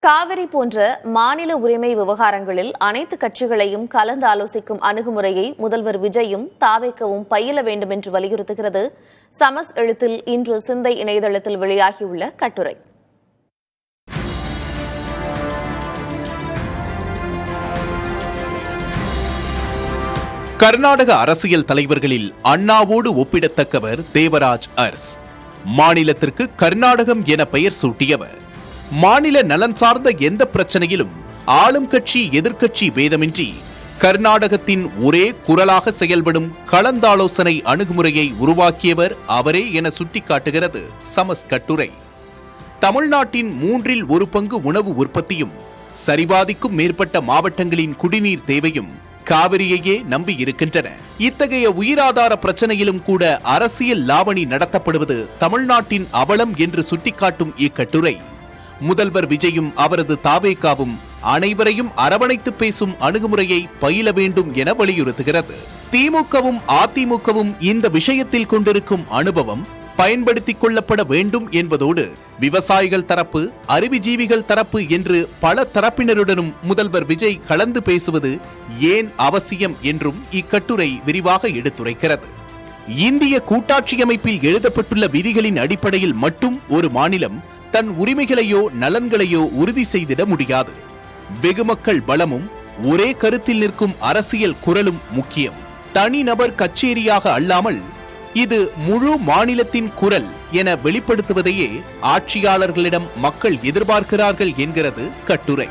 காவிரி போன்ற மாநில உரிமை விவகாரங்களில் அனைத்து கட்சிகளையும் கலந்து ஆலோசிக்கும் அணுகுமுறையை முதல்வர் விஜயும் தாவேக்கவும் பயில வேண்டும் என்று வலியுறுத்துகிறது சமஸ் எழுத்தில் இன்று சிந்தை இணையதளத்தில் வெளியாகியுள்ள கட்டுரை. கர்நாடக அரசியல் தலைவர்களில் அண்ணாவோடு ஒப்பிடத்தக்கவர் தேவராஜ் அர்ஸ். மாநிலத்திற்கு கர்நாடகம் என பெயர் சூட்டியவர். மாநில நலன் சார்ந்த எந்த பிரச்சனையிலும் ஆளும் கட்சி எதிர்க்கட்சி பேதமின்றி கர்நாடகத்தின் ஒரே குரலாக செயல்படும் கலந்தாலோசனை அணுகுமுறையை உருவாக்கியவர் அவரே என சுட்டிக்காட்டுகிறது சமஸ் கட்டுரை. தமிழ்நாட்டின் 1/3 உணவு உற்பத்தியும் சரிபாதிக்கும் மேற்பட்ட மாவட்டங்களின் குடிநீர் தேவையும் காவிரியையே நம்பி இருக்கின்றன. இத்தகைய உயிராதார பிரச்சனையிலும் கூட அரசியல் லாவணி நடத்தப்படுவது தமிழ்நாட்டின் அவலம் என்று சுட்டிக்காட்டும் இக்கட்டுரை முதல்வர் விஜயும் அவரது தாவேகாவும் அனைவரையும் அரவணைத்து பேசும் அணுகுமுறையை பயில வேண்டும் என வலியுறுத்துகிறது. திமுகவும் அதிமுகவும் இந்த விஷயத்தில் கொண்டிருக்கும் அனுபவம் பயன்படுத்திக் கொள்ளப்பட வேண்டும் என்பதோடு விவசாயிகள் தரப்பு, அறிவுஜீவிகள் தரப்பு என்று பல தரப்பினருடனும் முதல்வர் விஜய் கலந்து பேசுவது ஏன் அவசியம் என்றும் இக்கட்டுரை விரிவாக எடுத்துரைக்கிறது. இந்திய கூட்டாட்சி அமைப்பில் எழுதப்பட்டுள்ள விதிகளின் அடிப்படையில் மட்டும் ஒரு மாநிலம் தன் உரிமைகளையோ நலன்களையோ உறுதி செய்திட முடியாது. வெகுமக்கள் பலமும் ஒரே கருத்தில் நிற்கும் அரசியல் குரலும் முக்கியம். தனிநபர் கச்சேரியாக அல்லாமல் இது முழு மாநிலத்தின் குரல் என வெளிப்படுத்துவதையே ஆட்சியாளர்களிடம் மக்கள் எதிர்பார்க்கிறார்கள் என்கிறது கட்டுரை.